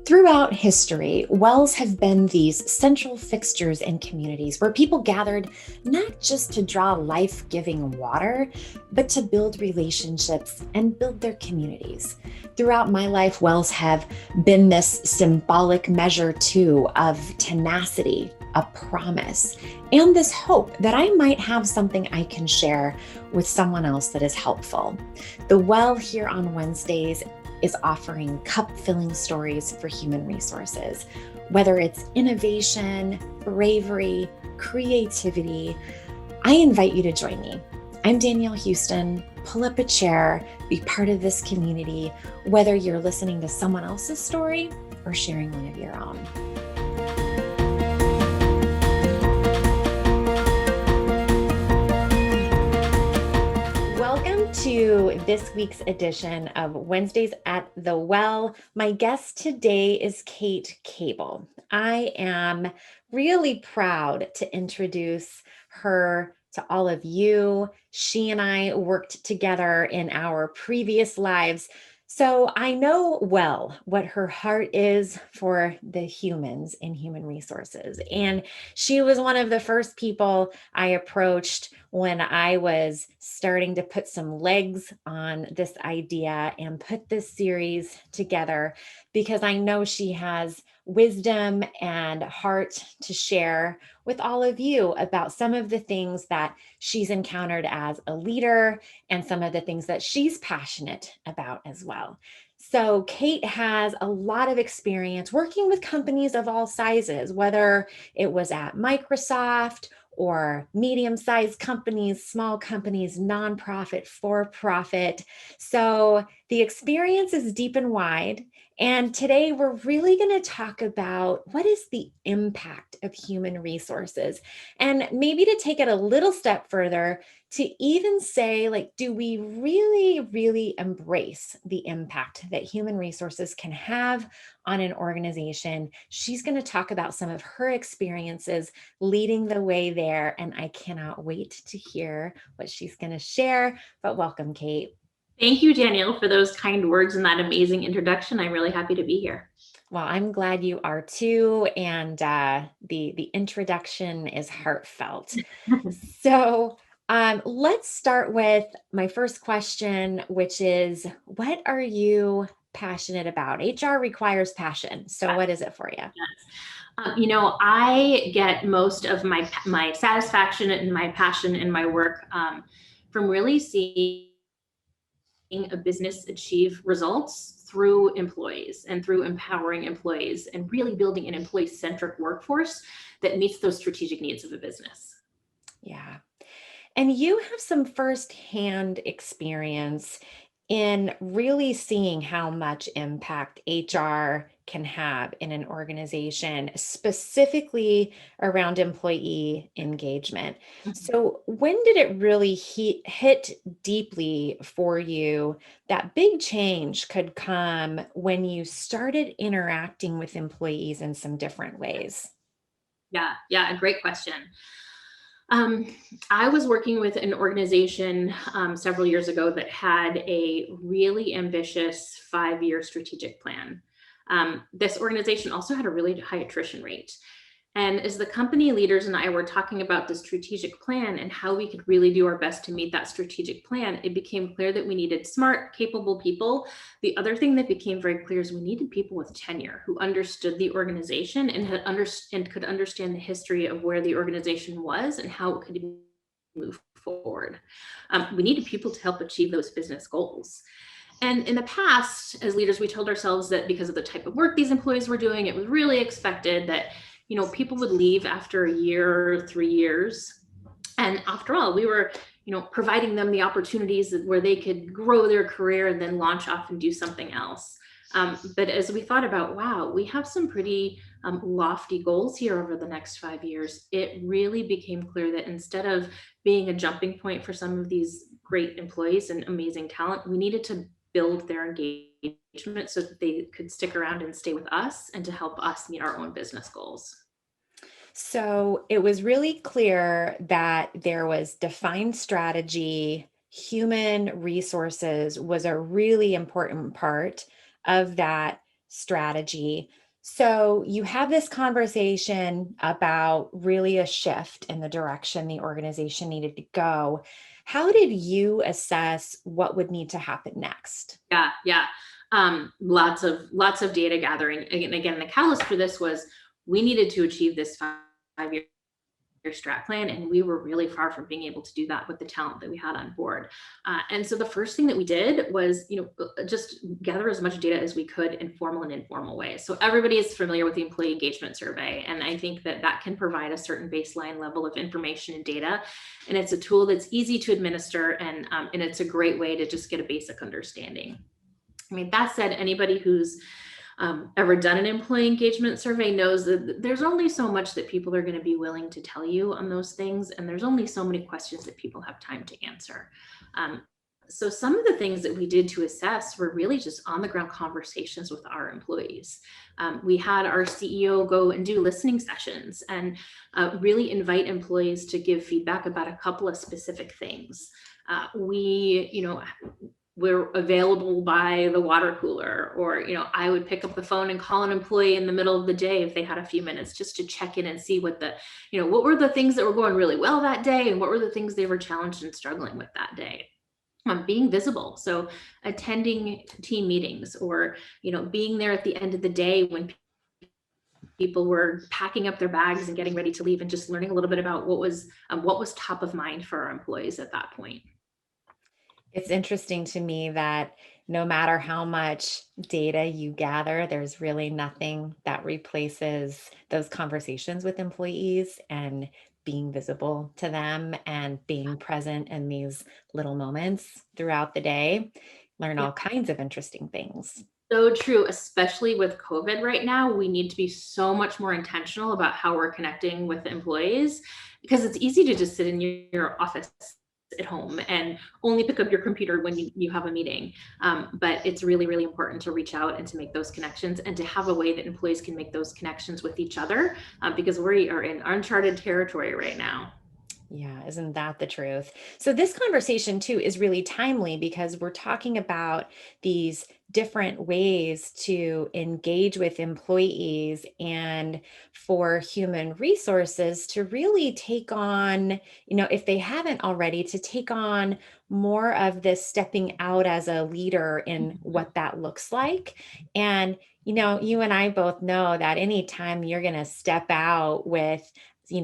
Throughout history, wells have been these central fixtures in communities where people gathered not just to draw life giving water, but to build relationships and build their communities. Throughout my life, wells have been this symbolic measure too of tenacity, a promise, and this hope that I might have something I can share with someone else that is helpful. The well here on Wednesdays is offering cup filling stories for human resources, whether it's innovation, bravery, creativity. I invite you to join me. I'm Danielle Houston. Pull up a chair, be part of this community, whether you're listening to someone else's story or sharing one of your own. Welcome to this week's edition of Wednesdays at the Well. My guest today is Kate Cable. I am really proud to introduce her to all of you. She and I worked together in our previous lives, so I know well what her heart is for the humans in human resources. And she was one of the first people I approached when I was starting to put some legs on this idea and put this series together, because I know she has wisdom and heart to share with all of you about some of the things that she's encountered as a leader and some of the things that she's passionate about as well. So, Kate has a lot of experience working with companies of all sizes, whether it was at Microsoft or medium-sized companies, small companies, nonprofit, for-profit. So the experience is deep and wide. And today we're really going to talk about what is the impact of human resources, and maybe to take it a little step further, to even say, like, do we really embrace the impact that human resources can have on an organization? She's going to talk about some of her experiences leading the way there, and I cannot wait to hear what she's going to share. But welcome, Kate. Thank you, Danielle, for those kind words and that amazing introduction. I'm really happy to be here. Well, I'm glad you are too, and the introduction is heartfelt. So let's start with my first question, which is, what are you passionate about? HR requires passion. So what is it for you? I get most of my satisfaction and my passion in my work from really seeing a business achieve results through employees and through empowering employees and really building an employee-centric workforce that meets those strategic needs of a business. Yeah. And you have some firsthand experience in really seeing how much impact HR can have in an organization, specifically around employee engagement. So, when did it really hit deeply for you that big change could come when you started interacting with employees in some different ways? Yeah, a great question. I was working with an organization several years ago that had a really ambitious 5-year strategic plan. This organization also had a really high attrition rate. And as the company leaders and I were talking about the strategic plan and how we could really do our best to meet that strategic plan, it became clear that we needed smart, capable people. The other thing that became very clear is we needed people with tenure who understood the organization and could understand the history of where the organization was and how it could move forward. We needed people to help achieve those business goals. And in the past, as leaders, we told ourselves that because of the type of work these employees were doing, it was really expected that people would leave after a year or 3 years. And after all, we were, providing them the opportunities where they could grow their career and then launch off and do something else. But as we thought about, wow, we have some pretty lofty goals here over the next 5 years, it really became clear that instead of being a jumping point for some of these great employees and amazing talent, we needed to build their engagement so that they could stick around and stay with us and to help us meet our own business goals. So it was really clear that there was defined strategy, human resources was a really important part of that strategy. So you have this conversation about really a shift in the direction the organization needed to go. How did you assess what would need to happen next? Yeah, yeah. Lots of data gathering. Again, the catalyst for this was we needed to achieve this 5 year strat plan, and we were really far from being able to do that with the talent that we had on board. And so the first thing that we did was, just gather as much data as we could in formal and informal ways. So everybody is familiar with the employee engagement survey, and I think that that can provide a certain baseline level of information and data. And it's a tool that's easy to administer, and it's a great way to just get a basic understanding. I mean, that said, anybody who's ever done an employee engagement survey knows that there's only so much that people are going to be willing to tell you on those things. And there's only so many questions that people have time to answer. So some of the things that we did to assess were really just on the ground conversations with our employees. We had our CEO go and do listening sessions and really invite employees to give feedback about a couple of specific things. We're available by the water cooler, or I would pick up the phone and call an employee in the middle of the day if they had a few minutes, just to check in and see what were the things that were going really well that day, and what were the things they were challenged and struggling with that day. Being visible, so attending team meetings, or being there at the end of the day when people were packing up their bags and getting ready to leave, and just learning a little bit about what was top of mind for our employees at that point. It's interesting to me that no matter how much data you gather, there's really nothing that replaces those conversations with employees and being visible to them and being present in these little moments throughout the day. Learn all kinds of interesting things. So true, especially with COVID right now. We need to be so much more intentional about how we're connecting with employees, because it's easy to just sit in your office at home and only pick up your computer when you have a meeting. But it's really, really important to reach out and to make those connections, and to have a way that employees can make those connections with each other, because we are in uncharted territory right now. Yeah, isn't that the truth? So, this conversation too is really timely because we're talking about these different ways to engage with employees, and for human resources to really take on, if they haven't already, to take on more of this stepping out as a leader in what that looks like. And, you and I both know that anytime you're going to step out with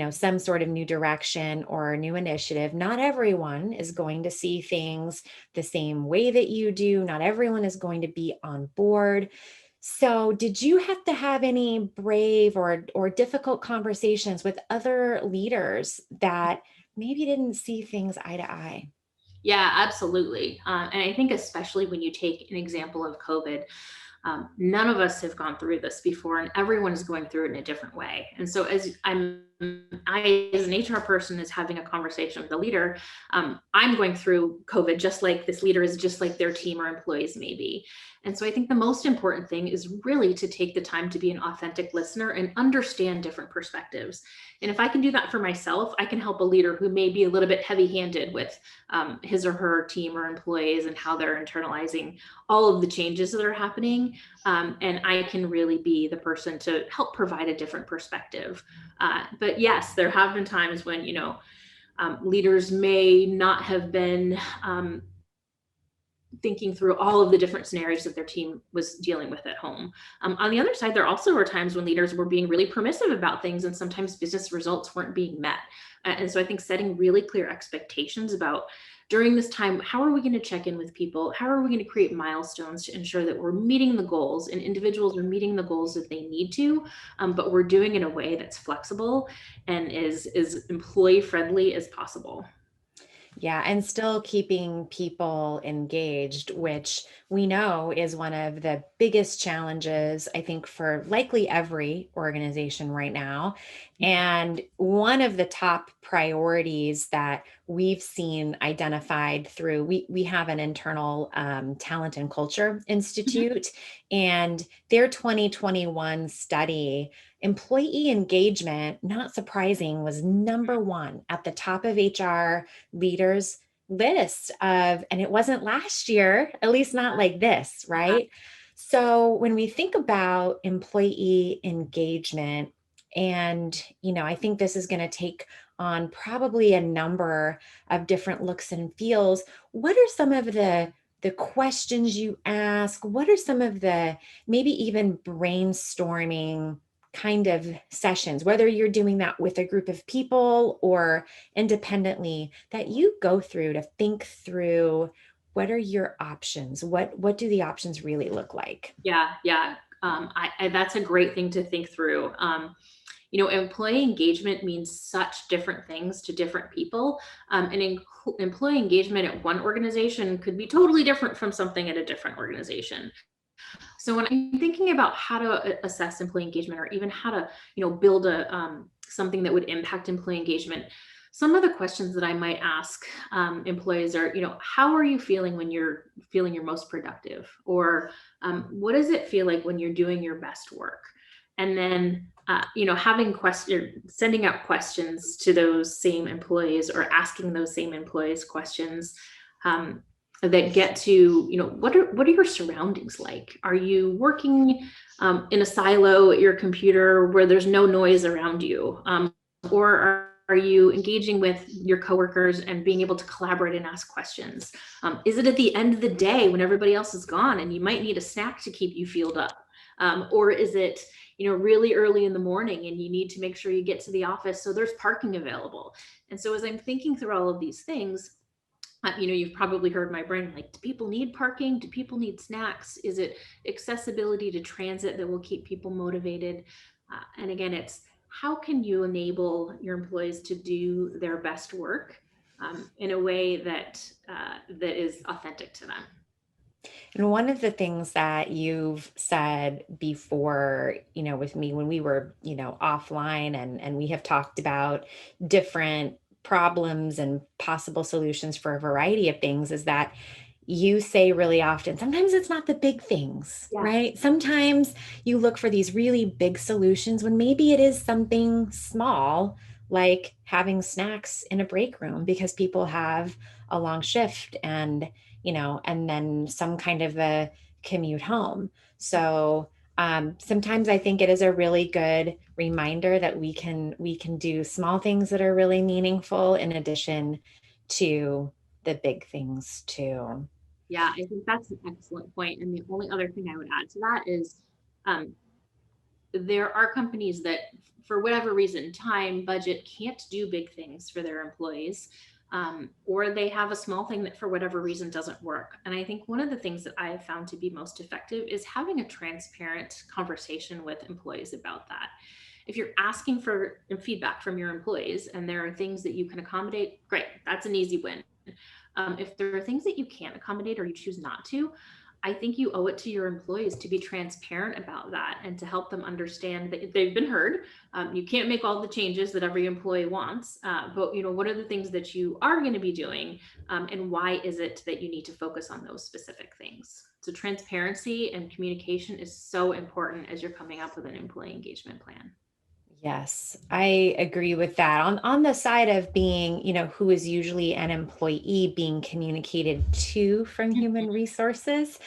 some sort of new direction or a new initiative, not everyone is going to see things the same way that you do. Not everyone is going to be on board. So, did you have to have any brave or difficult conversations with other leaders that maybe didn't see things eye to eye? Yeah, absolutely. And I think especially when you take an example of COVID, none of us have gone through this before, and everyone is going through it in a different way. And so, I as an HR person is having a conversation with a leader, I'm going through COVID just like this leader is, just like their team or employees maybe. And so I think the most important thing is really to take the time to be an authentic listener and understand different perspectives. And if I can do that for myself, I can help a leader who may be a little bit heavy-handed with his or her team or employees and how they're internalizing all of the changes that are happening. And I can really be the person to help provide a different perspective. But yes, there have been times when, leaders may not have been thinking through all of the different scenarios that their team was dealing with at home. On the other side, there also were times when leaders were being really permissive about things, and sometimes business results weren't being met. And so I think setting really clear expectations about, during this time, how are we going to check in with people? How are we going to create milestones to ensure that we're meeting the goals, and individuals are meeting the goals that they need to, but we're doing it in a way that's flexible and is employee friendly as possible. Yeah, and still keeping people engaged, which we know is one of the biggest challenges, I think, for likely every organization right now. And one of the top priorities that we've seen identified through, we have an internal talent and culture Mhm. institute, and their 2021 study, employee engagement, not surprising, was number one at the top of HR leaders list of, and it wasn't last year, at least not like this, right? So when we think about employee engagement, and I think this is going to take on probably a number of different looks and feels. What are some of the questions you ask? What are some of the maybe even brainstorming kind of sessions, whether you're doing that with a group of people or independently, that you go through to think through what are your options? What do the options really look like? Yeah, yeah. That's a great thing to think through. Employee engagement means such different things to different people. Employee engagement at one organization could be totally different from something at a different organization. So when I'm thinking about how to assess employee engagement, or even how to, build a something that would impact employee engagement, some of the questions that I might ask employees are, how are you feeling when you're feeling your most productive? Or what does it feel like when you're doing your best work? And then, sending out questions to those same employees, or asking those same employees questions that get to, what are your surroundings like? Are you working in a silo at your computer where there's no noise around you? Or are you engaging with your coworkers and being able to collaborate and ask questions? Is it at the end of the day when everybody else is gone and you might need a snack to keep you fueled up? Or is it, really early in the morning and you need to make sure you get to the office so there's parking available? And so as I'm thinking through all of these things, you've probably heard my brain, like, do people need parking? Do people need snacks? Is it accessibility to transit that will keep people motivated? And again, it's how can you enable your employees to do their best work in a way that is authentic to them? And one of the things that you've said before, with me when we were, offline, and we have talked about different problems and possible solutions for a variety of things, is that you say really often, sometimes it's not the big things, Yeah. right? Sometimes you look for these really big solutions when maybe it is something small, like having snacks in a break room because people have a long shift, and then some kind of a commute home. So sometimes I think it is a really good reminder that we can do small things that are really meaningful in addition to the big things too. Yeah, I think that's an excellent point. And the only other thing I would add to that is um, there are companies that, for whatever reason, time, budget, can't do big things for their employees. Or they have a small thing that for whatever reason doesn't work. And I think one of the things that I have found to be most effective is having a transparent conversation with employees about that. If you're asking for feedback from your employees and there are things that you can accommodate, great, that's an easy win. If there are things that you can't accommodate or you choose not to, I think you owe it to your employees to be transparent about that and to help them understand that they've been heard. You can't make all the changes that every employee wants, but what are the things that you are going to be doing, and why is it that you need to focus on those specific things? So transparency and communication is so important as you're coming up with an employee engagement plan. Yes, I agree with that. On the side of being, who is usually an employee being communicated to from human resources,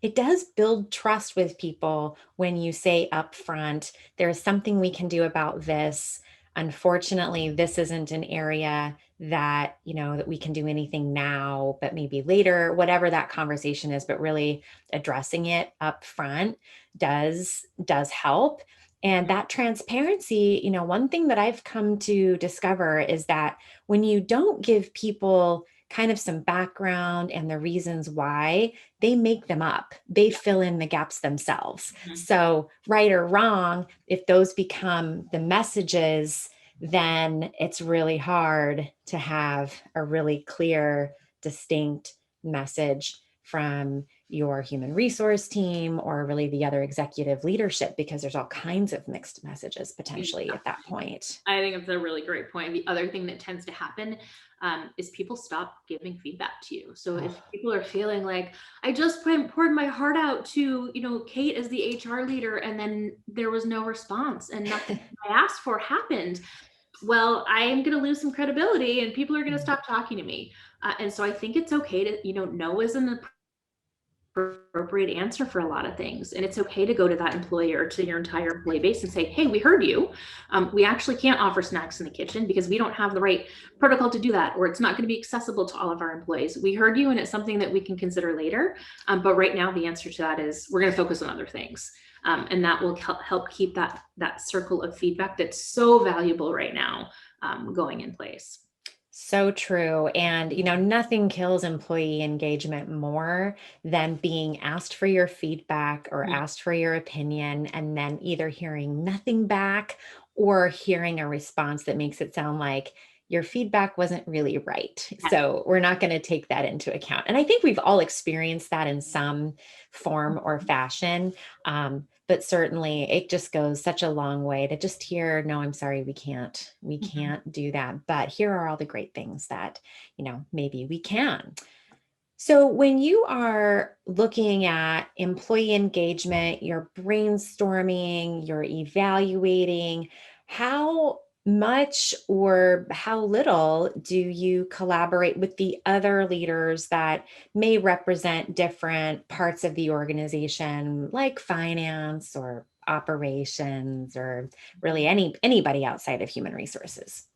it does build trust with people when you say upfront, there's something we can do about this. Unfortunately, this isn't an area that, that we can do anything now, but maybe later, whatever that conversation is, but really addressing it up front does help. And that transparency, one thing that I've come to discover is that when you don't give people kind of some background and the reasons why, they make them up. They fill in the gaps themselves. Mhm. So, right or wrong, if those become the messages, then it's really hard to have a really clear, distinct message from your human resource team or really the other executive leadership, because there's all kinds of mixed messages potentially at that point. I think it's a really great point. The other thing that tends to happen is people stop giving feedback to you. So if Oh, people are feeling like, I just poured my heart out to, Kate as the HR leader, and then there was no response and nothing I asked for happened, well, I am going to lose some credibility and people are going to stop talking to me. And so I think it's okay to, no isn't appropriate answer for a lot of things. And it's okay to go to that employer, to your entire employee base and say, hey, we heard you. We actually can't offer snacks in the kitchen because we don't have the right protocol to do that, or it's not going to be accessible to all of our employees. We heard you, and it's something that we can consider later. But right now, the answer to that is we're going to focus on other things. And that will help keep that circle of feedback that's so valuable right now going in place. So true. And, nothing kills employee engagement more than being asked for your feedback or Mhm. asked for your opinion, and then either hearing nothing back or hearing a response that makes it sound like your feedback wasn't really right. So we're not going to take that into account. And I think we've all experienced that in some form or fashion. But certainly it just goes such a long way to just hear, no, I'm sorry, we Mhm. can't do that. But here are all the great things that, maybe we can. So when you are looking at employee engagement, you're brainstorming, you're evaluating, how much or how little do you collaborate with the other leaders that may represent different parts of the organization, like finance or operations, or really anybody outside of human resources?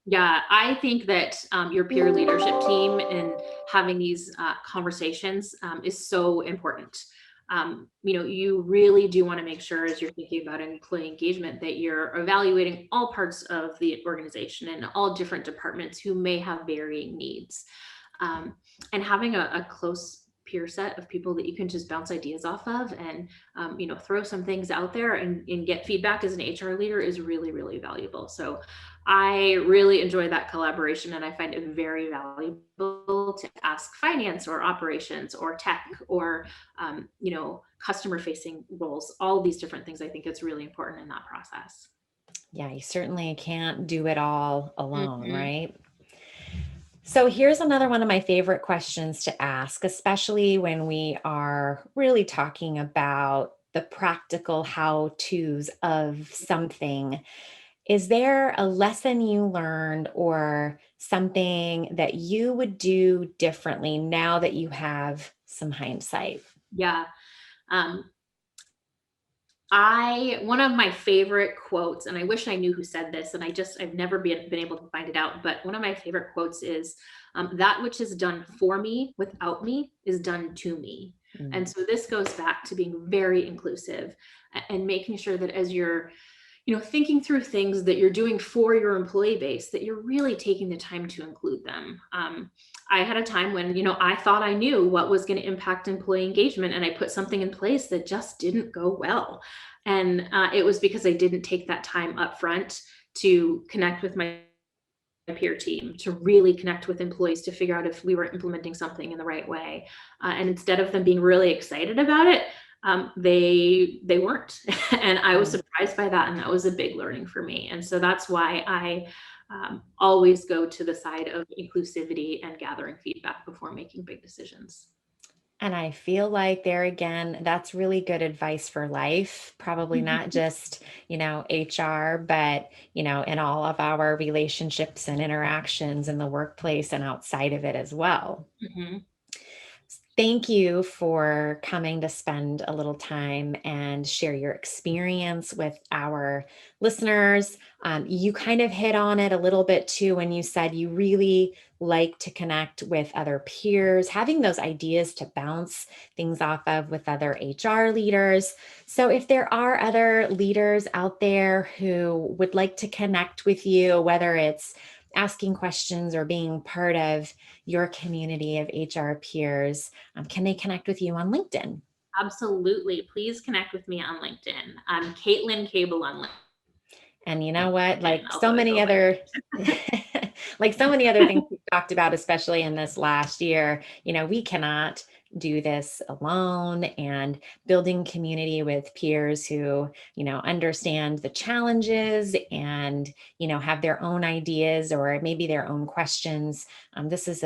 Yeah, I think that your peer leadership team and having these conversations is so important. You really do want to make sure, as you're thinking about employee engagement, that you're evaluating all parts of the organization and all different departments who may have varying needs. Um, and having a close peer set of people that you can just bounce ideas off of and throw some things out there and get feedback as an HR leader is really, really valuable. So I really enjoy that collaboration, and I find it very valuable to ask finance or operations or tech or customer facing roles, all these different things. I think it's really important in that process. Yeah, you certainly can't do it all alone, Mhm. right? So here's another one of my favorite questions to ask, especially when we are really talking about the practical how to's of something. Is there a lesson you learned or something that you would do differently now that you have some hindsight? Yeah. Um, one of my favorite quotes, and I wish I knew who said this, and I've never been able to find it out, but one of my favorite quotes is, that which is done for me without me is done to me. And Mm. so this goes back to being very inclusive and making sure that as you're thinking through things that you're doing for your employee base, that you're really taking the time to include them. I had a time when, I thought I knew what was going to impact employee engagement, and I put something in place that just didn't go well. And it was because I didn't take that time up front to connect with my peer team, to really connect with employees to figure out if we were implementing something in the right way. And instead of them being really excited about it, they weren't, and I was Mm. surprised by that, and that was a big learning for me. And so that's why I always go to the side of inclusivity and gathering feedback before making big decisions. And I feel like there again, that's really good advice for life, probably not Mhm. just, HR, but, in all of our relationships and interactions in the workplace and outside of it as well. Mhm. Thank you for coming to spend a little time and share your experience with our listeners. You kind of hit on it a little bit too when you said you really like to connect with other peers, having those ideas to bounce things off of with other HR leaders. So, if there are other leaders out there who would like to connect with you, whether it's asking questions or being part of your community of HR peers, can they connect with you on LinkedIn? Absolutely. Please connect with me on LinkedIn. I'm Caitlin Cable on And you know what? LinkedIn, Like so although I many go by. other like so many other things we've talked about, especially in this last year, we cannot do this alone, and building community with peers who, understand the challenges and, have their own ideas or maybe their own questions. This is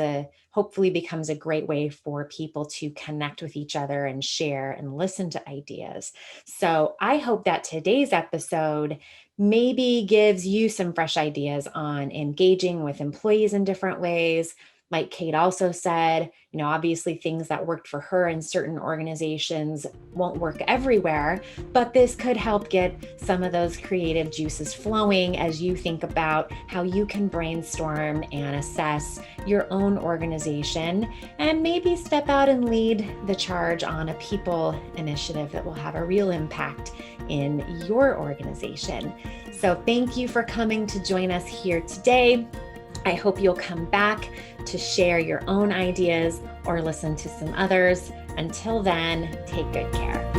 hopefully becomes a great way for people to connect with each other and share and listen to ideas. So I hope that today's episode maybe gives you some fresh ideas on engaging with employees in different ways, Like Kate also said, obviously things that worked for her in certain organizations won't work everywhere, but this could help get some of those creative juices flowing as you think about how you can brainstorm and assess your own organization and maybe step out and lead the charge on a people initiative that will have a real impact in your organization. So thank you for coming to join us here today. I hope you'll come back to share your own ideas or listen to some others. Until then, take good care.